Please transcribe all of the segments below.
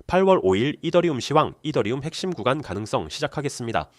8월 5일 이더리움 시황, 이더리움 핵심 구간 가능성 시작하겠습니다.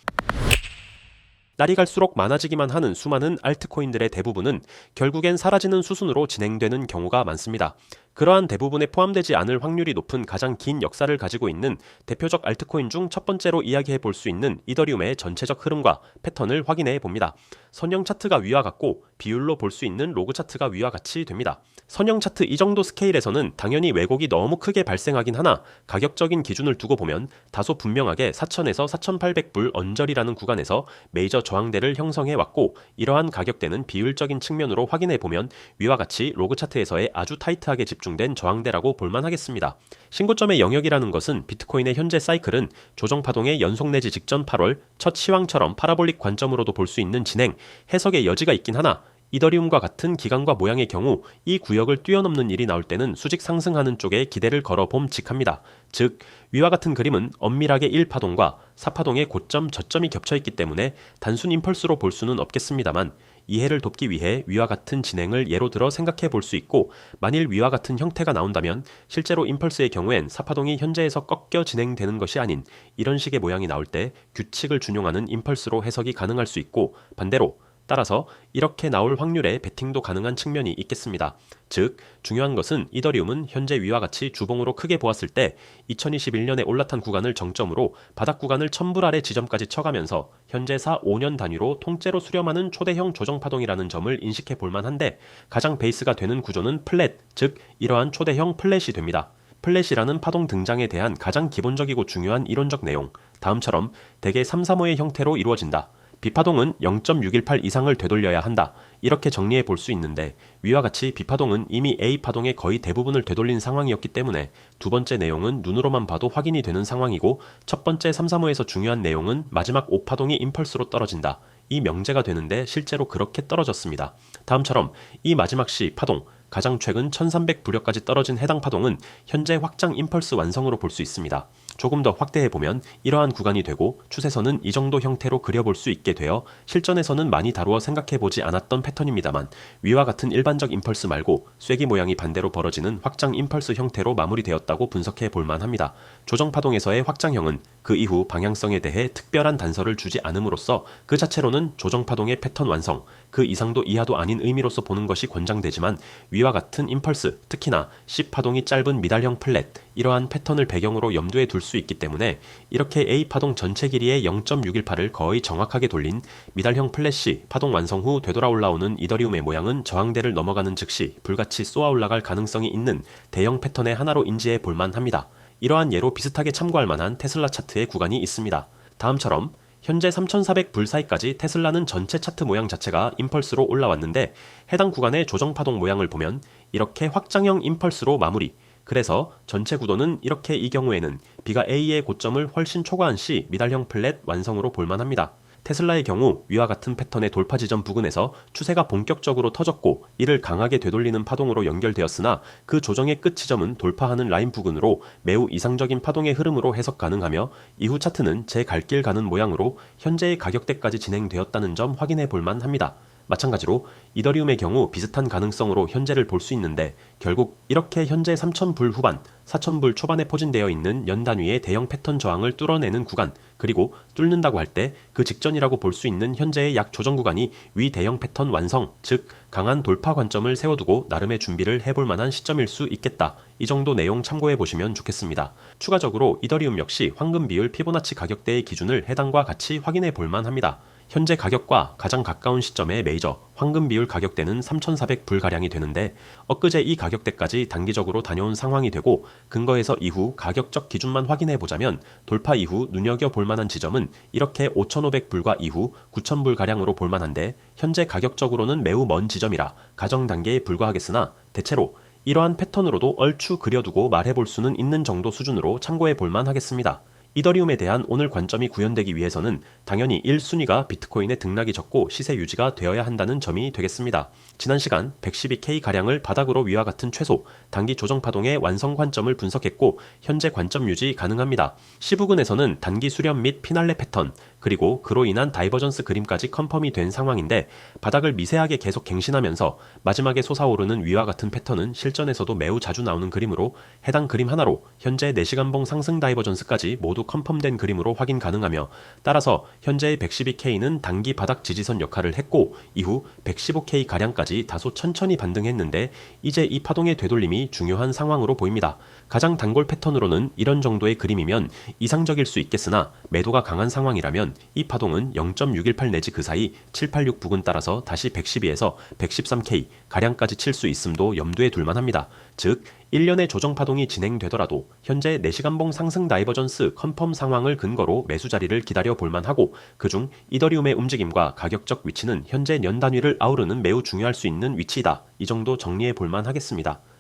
날이 갈수록 많아지기만 하는 수많은 알트코인들의 대부분은 결국엔 사라지는 수순으로 진행되는 경우가 많습니다. 그러한 대부분에 포함되지 않을 확률이 높은 가장 긴 역사를 가지고 있는 대표적 알트코인 중 첫 번째로 이야기해 볼 수 있는 이더리움의 전체적 흐름과 패턴을 확인해 봅니다. 선형 차트가 위와 같고 비율로 볼 수 있는 로그 차트가 위와 같이 됩니다. 선형 차트 이 정도 스케일에서는 당연히 왜곡이 너무 크게 발생하긴 하나 가격적인 기준을 두고 보면 다소 분명하게 4,000에서 4,800불 언저리라는 구간에서 메이저 저항대를 형성해 왔고, 이러한 가격대는 비율적인 측면으로 확인해 보면 위와 같이 로그 차트에서의 아주 타이트하게 집중된 저항대라고 볼만하겠습니다. 신고점의 영역이라는 것은 비트코인의 현재 사이클은 조정파동의 연속 내지 직전 8월 첫 시황처럼 파라볼릭 관점으로도 볼 수 있는 진행, 해석의 여지가 있긴 하나 이더리움과 같은 기간과 모양의 경우 이 구역을 뛰어넘는 일이 나올 때는 수직 상승하는 쪽에 기대를 걸어봄직합니다. 즉, 위와 같은 그림은 엄밀하게 1파동과 4파동의 고점, 저점이 겹쳐있기 때문에 단순 임펄스로 볼 수는 없겠습니다만, 이해를 돕기 위해 위와 같은 진행을 예로 들어 생각해 볼 수 있고, 만일 위와 같은 형태가 나온다면 실제로 임펄스의 경우엔 4파동이 현재에서 꺾여 진행되는 것이 아닌 이런 식의 모양이 나올 때 규칙을 준용하는 임펄스로 해석이 가능할 수 있고, 반대로 따라서 이렇게 나올 확률에 베팅도 가능한 측면이 있겠습니다. 즉, 중요한 것은 이더리움은 현재 위와 같이 주봉으로 크게 보았을 때 2021년에 올라탄 구간을 정점으로 바닥 구간을 1000불 아래 지점까지 쳐가면서 현재사 5년 단위로 통째로 수렴하는 초대형 조정파동이라는 점을 인식해 볼만한데, 가장 베이스가 되는 구조는 플랫, 즉 이러한 초대형 플랫이 됩니다. 플랫이라는 파동 등장에 대한 가장 기본적이고 중요한 이론적 내용, 다음처럼 대개 335의 형태로 이루어진다. B파동은 0.618 이상을 되돌려야 한다. 이렇게 정리해 볼 수 있는데, 위와 같이 B파동은 이미 A파동의 거의 대부분을 되돌린 상황이었기 때문에 두 번째 내용은 눈으로만 봐도 확인이 되는 상황이고, 첫 번째 335에서 중요한 내용은 마지막 5파동이 임펄스로 떨어진다. 이 명제가 되는데 실제로 그렇게 떨어졌습니다. 다음처럼 이 마지막 C파동, 가장 최근 1300불여까지 떨어진 해당 파동은 현재 확장 임펄스 완성으로 볼 수 있습니다. 조금 더 확대해보면 이러한 구간이 되고, 추세선은 이 정도 형태로 그려볼 수 있게 되어 실전에서는 많이 다루어 생각해보지 않았던 패턴입니다만, 위와 같은 일반적 임펄스 말고 쐐기 모양이 반대로 벌어지는 확장 임펄스 형태로 마무리되었다고 분석해 볼만 합니다. 조정파동에서의 확장형은 그 이후 방향성에 대해 특별한 단서를 주지 않음으로써 그 자체로는 조정파동의 패턴 완성, 그 이상도 이하도 아닌 의미로서 보는 것이 권장되지만, 위와 같은 임펄스, 특히나 C파동이 짧은 미달형 플랫, 이러한 패턴을 배경으로 염두에 둘 수 있기 때문에 이렇게 A파동 전체 길이의 0.618을 거의 정확하게 돌린 미달형 플랫이 파동 완성 후 되돌아 올라오는 이더리움의 모양은 저항대를 넘어가는 즉시 불같이 쏘아 올라갈 가능성이 있는 대형 패턴의 하나로 인지해 볼만 합니다. 이러한 예로 비슷하게 참고할 만한 테슬라 차트의 구간이 있습니다. 다음처럼 현재 3,400불 사이까지 테슬라는 전체 차트 모양 자체가 임펄스로 올라왔는데, 해당 구간의 조정파동 모양을 보면 이렇게 확장형 임펄스로 마무리, 그래서 전체 구도는 이렇게 이 경우에는 B가 A의 고점을 훨씬 초과한 C 미달형 플랫 완성으로 볼만합니다. 테슬라의 경우 위와 같은 패턴의 돌파 지점 부근에서 추세가 본격적으로 터졌고, 이를 강하게 되돌리는 파동으로 연결되었으나 그 조정의 끝 지점은 돌파하는 라인 부근으로 매우 이상적인 파동의 흐름으로 해석 가능하며, 이후 차트는 제 갈 길 가는 모양으로 현재의 가격대까지 진행되었다는 점 확인해 볼만 합니다. 마찬가지로 이더리움의 경우 비슷한 가능성으로 현재를 볼 수 있는데, 결국 이렇게 현재 3,000불 후반, 4,000불 초반에 포진되어 있는 연 단위의 대형 패턴 저항을 뚫어내는 구간, 그리고 뚫는다고 할 때 그 직전이라고 볼 수 있는 현재의 약 조정 구간이 위 대형 패턴 완성, 즉 강한 돌파 관점을 세워두고 나름의 준비를 해볼 만한 시점일 수 있겠다. 이 정도 내용 참고해 보시면 좋겠습니다. 추가적으로 이더리움 역시 황금 비율 피보나치 가격대의 기준을 해당과 같이 확인해 볼만 합니다. 현재 가격과 가장 가까운 시점의 메이저 황금 비율 가격대는 3,400불가량이 되는데, 엊그제 이 가격대까지 단기적으로 다녀온 상황이 되고, 근거에서 이후 가격적 기준만 확인해 보자면 돌파 이후 눈여겨볼 만한 지점은 이렇게 5,500불과 이후 9,000불가량으로 볼만한데, 현재 가격적으로는 매우 먼 지점이라 가정 단계에 불과하겠으나 대체로 이러한 패턴으로도 얼추 그려두고 말해볼 수는 있는 정도 수준으로 참고해 볼만 하겠습니다. 이더리움에 대한 오늘 관점이 구현되기 위해서는 당연히 1순위가 비트코인의 등락이 적고 시세 유지가 되어야 한다는 점이 되겠습니다. 지난 시간 112K가량을 바닥으로 위와 같은 최소, 단기 조정파동의 완성 관점을 분석했고 현재 관점 유지 가능합니다. C부근에서는 단기 수렴 및 피날레 패턴, 그리고 그로 인한 다이버전스 그림까지 컨펌이 된 상황인데 바닥을 미세하게 계속 갱신하면서 마지막에 솟아오르는 위와 같은 패턴은 실전에서도 매우 자주 나오는 그림으로 해당 그림 하나로 현재 4시간봉 상승 다이버전스까지 모두 컨펌된 그림으로 확인 가능하며 따라서 현재의 112K는 단기 바닥 지지선 역할을 했고 이후 115K가량까지 다소 천천히 반등했는데 이제 이 파동의 되돌림이 중요한 상황으로 보입니다. 가장 단골 패턴으로는 이런 정도의 그림이면 이상적일 수 있겠으나 매도가 강한 상황이라면 이 파동은 0.618 내지 그 사이 786 부근 따라서 다시 112에서 113K 가량까지 칠 수 있음도 염두에 둘만합니다. 즉 1년의 조정 파동이 진행되더라도 현재 4시간봉 상승 다이버전스 컨펌 상황을 근거로 매수 자리를 기다려 볼만하고 그중 이더리움의 움직임과 가격적 위치는 현재 년 단위를 아우르는 매우 중요할 수 있는 위치이다. 이 정도 정리해 볼만하겠습니다.